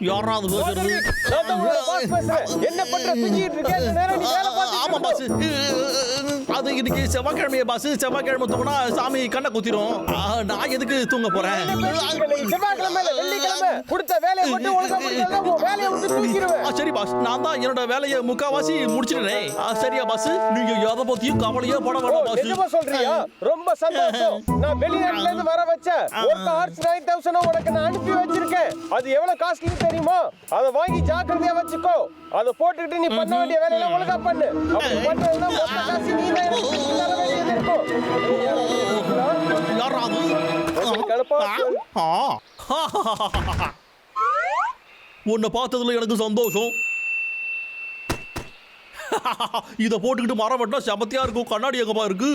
யாராவது என்ன பண்ற தூங்கிட்டு இருக்க நேரா நீ வேலை பார்த்து ஆமா பாஸ் அது இன்னைக்கு செவ்வாய்க்கிழமையே பாஸ் செவ்வாய்க்கிழமை தூங்கினா சாமி கண்ணை குத்திரும் நான் எதுக்கு தூங்க போறேன் செவ்வாய்க்கிழமை வெள்ளிக்கிழமை கொடுத்த வேலையை மட்டும் ஒழுங்கா முடியல உன் வேலையை விட்டு தூக்கிடுவேன் சரி பாஸ் நான் தான் என்னோட வேலையை முக்காவாசி முடிச்சிட்டேன் சரியா பாஸ் நீங்க எதை பத்தியும் கவலையே பட வேண்டாம் பாஸ் நிஜமா சொல்றியா ரொம்ப சந்தோஷம் நான் வெளிநாட்டுல இருந்து வர வச்சேன் ஒரு ஹார்ஸ் 9000 உனக்கு நான் அனுப்பி வச்சிருக்கேன் அது எவ்வளவு காஸ்ட்லி தெரியுமா அதை வாங்கி ஜாக்கிரதையா வச்சுக்கோ அதை போட்டுக்கிட்டு நீ பண்ண வேண்டிய வேலையெல்லாம் ஒழுங்கா பண்ணு அப்படி பண்ணா மொத்த காசு நீ தான் தர வேண்டியது இருக்கும் யாராவது உன்னை பார்த்ததுல எனக்கு சந்தோஷம் இத போட்டுக்கிட்டு மரம் வெட்டா செமத்தியா இருக்கும் கண்ணாடி எங்கப்பா இருக்கு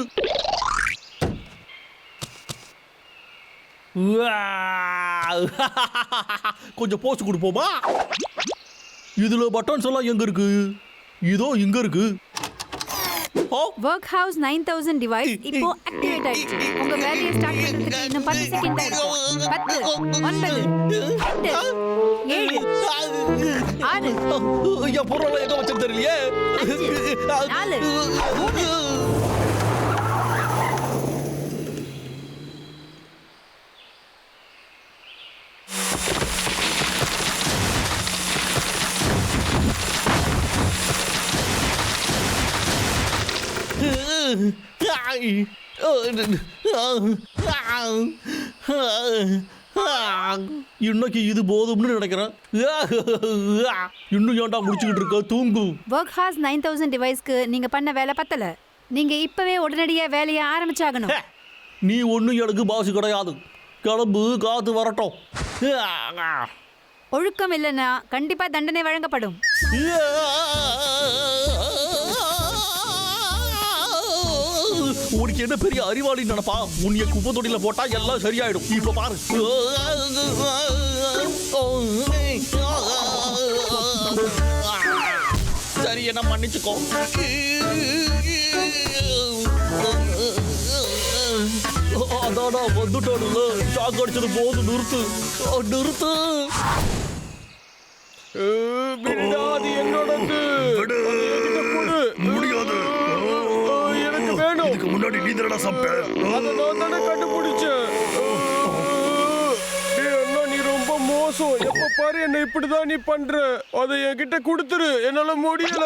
கொஞ்சம் போஸ்ட் கொடுப்போமா இதுல பட்டன்ஸ் எல்லாம் எங்க இருக்கு இதோ இங்க இருக்கு Work House 9000 டிவைஸ் இப்போ ஆக்டிவேட் ஆயிடுச்சு உங்க வேலையை ஸ்டார்ட் பண்றதுக்கு இன்னும் 10 செகண்ட் ஆயிடும் 10 9 8 7 6 என் பொருளை எங்க வச்சு தெரியலையே 4 3 இன்னைக்கு இது போதும்னு நினைக்கிறேன் இன்னும் ஏன்டா முடிச்சுக்கிட்டு இருக்க தூங்கு Work House 9000 டிவைஸ்க்கு நீங்க பண்ண வேலை பத்தல நீங்க இப்பவே உடனடியா வேலையை ஆரம்பிச்சாகணும் நீ ஒன்னும் எனக்கு பாசு கிடையாது கிளம்பு காத்து வரட்டும் ஒழுக்கம் இல்லைன்னா கண்டிப்பா தண்டனை வழங்கப்படும் உனக்கு என்ன பெரிய அறிவாளி நினைப்பா உன்னைய குப்பை தொட்டில போட்டா எல்லாம் சரியாயிடும் இப்ப பாரு சரி என்ன மன்னிச்சுக்கோ அதாடா வந்துட்டோம்ல ஷாக் அடிச்சது போது நிறுத்து நிறுத்து அது என்னோடது முடியாது எனக்கு வேணும் இதுக்கு முன்னாடி நீ தானடா சாப்பிட்ட அதை நான் தானே கண்டுபிடிச்சேன் அண்ணா நீ ரொம்ப மோசம் எப்ப பாரு என்ன இப்படிதான் நீ பண்ற அதை என்கிட்ட கொடுத்துரு என்னால முடியல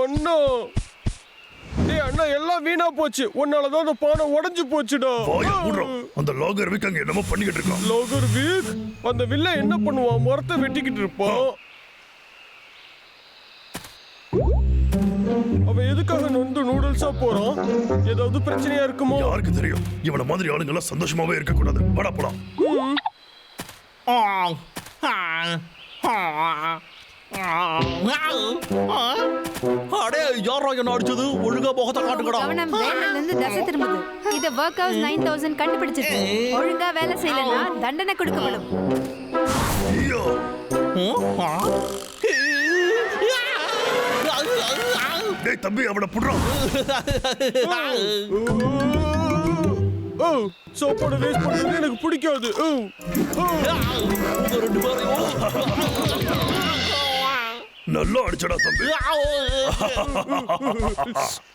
அண்ணா அண்ணா எல்லாம் வீணா போச்சு உன்னாலதான் அந்த பானை உடைஞ்சு போச்சுடா அந்த லாகர் வீக் அங்க என்னமோ பண்ணிக்கிட்டு இருக்கான் லாகர் வீக் அந்த வில்ல என்ன பண்ணுவான் மரத்தை வெட்டிக்கிட்டு இருப்பான் அவன் எதுக்காக நொந்து நூடுல்ஸா போறான் ஏதாவது பிரச்சனையா இருக்குமோ யாருக்கு தெரியும் இவன மாதிரி ஆளுங்க எல்லாம் சந்தோஷமாவே இருக்க கூடாது வாடா போலாம் அடே யாரா என்ன அடிச்சது ஒழுங்கா முகத்தை காட்டுங்கடா கவனம் வேலையில இருந்து தசை திரும்புது இத Work House 9000 கண்டுபிடிச்சிருக்கு ஒழுங்கா வேலை செய்யலனா தண்டனை கொடுக்கப்படும் டேய் தம்பி அவனை புடுறா சோப்பாடு வேஸ்ட் பண்றது எனக்கு பிடிக்காது ரெண்டு பேரையும் நல்லா அடிச்சடா தம்பி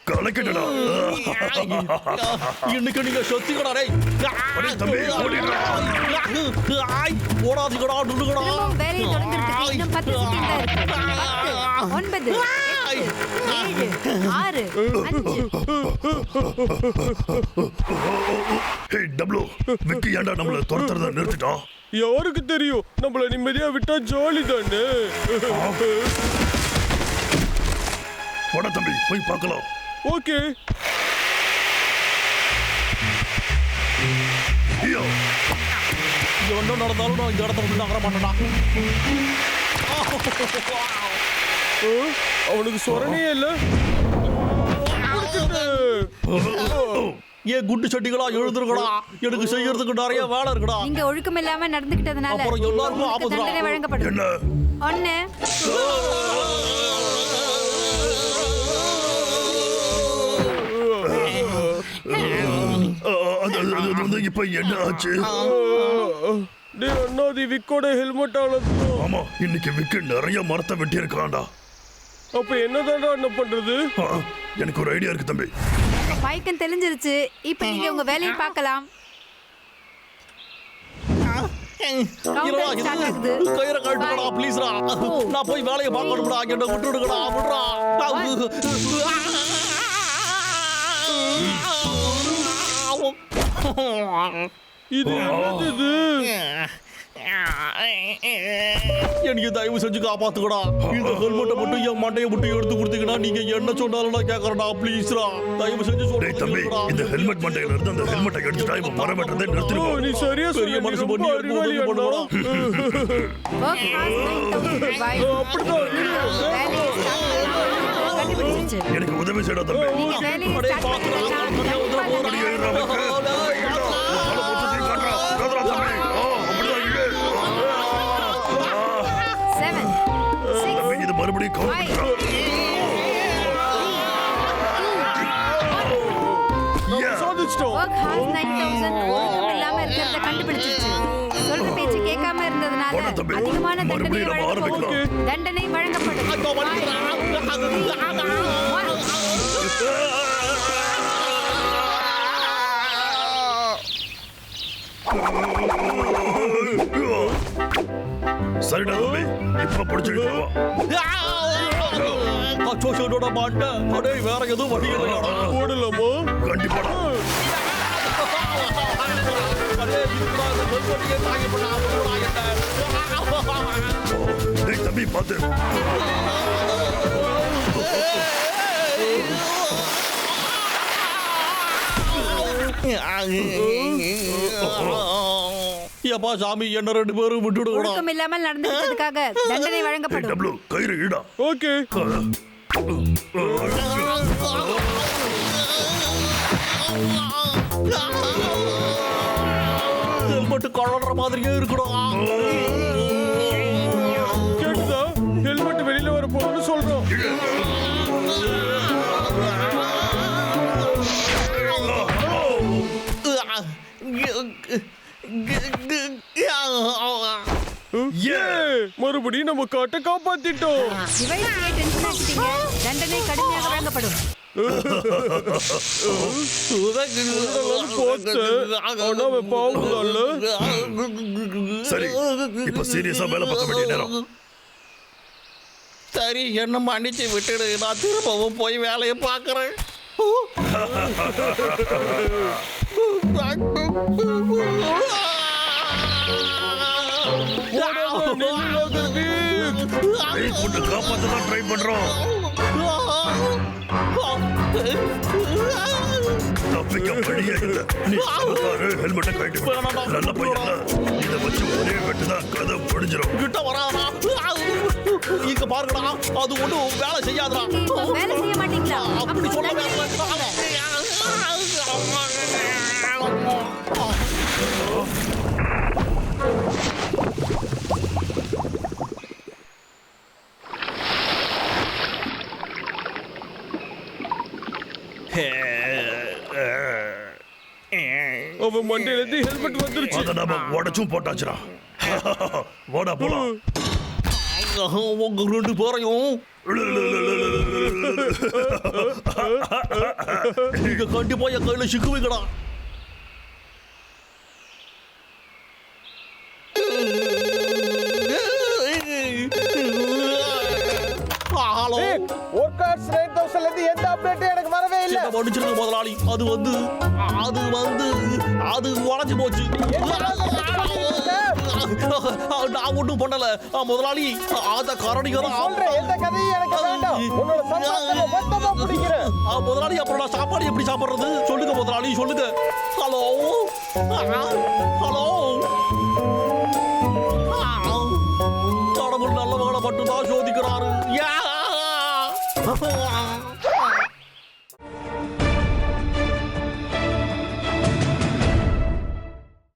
கலக்கிட்டடா இன்னைக்கு நீங்க சொத்திக்கடா டேய் தம்பி ஓடிடா ஓடாதீங்கடா நில்லுங்கடா வேலையை தொடங்குறதுக்கு இன்னும் 10 செகண்ட் தான் இருக்கு 9 7 6 5 ஹே டப்ளு விக்கி ஏன்டா நம்மள துரத்துறத நிறுத்திட்டான் யாருக்கு தெரியும் நம்மள நிம்மதியா விட்டா ஜாலி தானே போடா தம்பி போய் பார்க்கலாம் ஓகே என்ன நடந்தாலும் நான் இந்த இடத்த வந்து நகர மாட்டேனா அவனுக்கு சொரணையே இல்ல ஏன் குண்டு சட்டிகளா எழுதுருக்கடா, எனக்கு செய்யறதுக்கு நிறைய வேலை இருக்குடா. நீங்க ஒழுக்கம் இல்லாம நடந்துக்கிட்டதுனால அப்புறம் எல்லாருக்கும் உங்களுக்கு ஆபத்துடா. தண்டனை வழங்கப்படும். என்ன ஒண்ணு, இப்ப என்ன ஆச்சு? டேய் அண்ணா, அது விக்கோட ஹெல்மெட் ஆனது. ஆமா, இன்னைக்கு விக்கு நிறைய மரத்தை வெட்டி இருக்கான்டா. அப்ப என்னதான்டா என்ன பண்றது? எனக்கு ஒரு ஐடியா இருக்கு தம்பி. மயக்கம் தெளிஞ்சிருச்சு. இப்ப நீங்க உங்க வேலையை பார்க்கலாம். இருடா, இது கயிறை கழட்டுங்கடா, ப்ளீஸ்டா. நான் போய் வேலையை பார்க்கணும்டா, என்ன விட்டுடுங்கடா, விடுறா. இது என்னது இது? எனக்கு தயவு செஞ்சு காப்பாத்துக்கடா. இந்த ஹெல்மெட்டை மட்டும் என் மண்டையை மட்டும் எடுத்து கொடுத்தீங்கன்னா நீங்க என்ன சொன்னாலும் நான் கேட்கறேன்டா, ப்ளீஸ்டா. தயவு செஞ்சு டேய் தம்பி, இந்த ஹெல்மெட் மண்டையில இருந்து அந்த ஹெல்மெட்டை எடுத்துட்டா இவன் மரம் வெட்டுறதை ஓ, நிறுத்திடுவான். நீ சரியா பெரிய சொன்ன. மனுஷன் ரொம்ப பண்ணி அறிவாளி எடுத்து அண்ணா. Work has 9,000 divided. அப்படிதான் இரு. வேலையை start பண்ணலாம். கண்டுபிடிச்சிருச்சு. எனக்கு உதவி செய்யடா தம்பி. நீங்க வேலையை start பண்ணலாம். Seven, six, இது மறுபடியும் five, கவுண்ட். சாதிச்சிட்டோம். work has 9,000 ஒழுக்கம் இல்லாம இருக்கிறத கண்டுபிடிச்சிருச்சு. சொல்ற பேச்சு கேட்காம இருந்ததுனால போடா தம்பி. அதிகமான தண்டனை மறுபடியும் நம்ம வழங்கப்படும். ஆரம்பிக்கலாம். தண்டனை வழங்கப்படும். சரிடா தம்பி, இப்ப பிடிச்சிட்டு அச்சோஷனோட மாட்டை அடே வேற எதுவும் வழி இல்லையாடா? போடலாமா? கண்டிப்பாடா. அடே இதுக்குடா இந்த ஹெல்மெட்டையே காயப்படா, விடுடா என்ன. டேய் தம்பி பாத்து. ஏப்பா சாமி, என்ன 2 பேரும் விட்டுடுங்கடா. ஒழுக்கம் இல்லாமல் நடந்துக்கிட்டதுக்காக தண்டனை டேய் வழங்கப்படும். டப்ளு, கயிறு ஈடா. ஓகே. ஹெல்மெட் கழற மாதிரியே இருக்குடா. கேக்குதா? ஹெல்மெட் வெளியில வர போகுதுன்னு சொல்றோம். மறுபடியும் நம்ம காட்டை காப்பாத்திட்டோம். டிவைஸையே டென்ஷன் ஆக்கிட்டீங்க. தண்டனை கடுமையாக வழங்கப்படும். சரி, இப்ப சீரியஸா வேலை பார்க்க வேண்டிய நேரம். சரி, என்ன மன்னிச்சு விட்டுடு. நான் திரும்பவும் போய் வேலையை பார்க்கறேன். டேய், உன்னை காப்பாத்த தான் ட்ரை பண்றோம். தப்பிக்க வழியே இல்ல. நீ சமத்தாரு ஹெல்மெட்டை கழட்டி விடு. நல்ல பையன்ல. இதை வச்சு ஒரே வெட்டுதான் கதை முடிஞ்சிடும். கிட்ட வராதா? இங்க பாருங்கடா, அது ஒண்ணும் வேலை செய்யாதா? நீங்க இப்ப வேலை செய்ய மாட்டீங்களா? அப்படி சொல்ல அவன் மண்டையில இருந்து ஹெல்மெட் வந்துருச்சு. அதை நாம உடைச்சும் போட்டாச்சுடா. வாடா போலாம். உங்க 2 பேரையும் நீங்க கண்டிப்பா என் கையில சிக்குவீங்கடா. ஹலோ, ஒர்க் ஹார்ஸ் 9000 ல இருந்து எந்த அப்டேட்டும் எனக்கு வரவே இல்ல. என்ன மன்னிச்சிருங்க முதலாளி. அது உடைஞ்சு போச்சு. நான் ஒன்றும் பண்ணல முதலாளி. அந்த கரடிகளை சொல்ற எந்த கதையும் எனக்கு வேண்டாம். உன்னோட சம்பளத்தை மொத்தமா பிடிக்கிறேன். முதலாளி, அப்புறம் நான் சாப்பாடு எப்படி சாப்பிடுறது? சொல்லுங்க முதலாளி, சொல்லுங்க. ஹலோ ஹலோ, கடவுள் நல்லவங்களை மட்டும்தான் சோதிக்கிறாரு.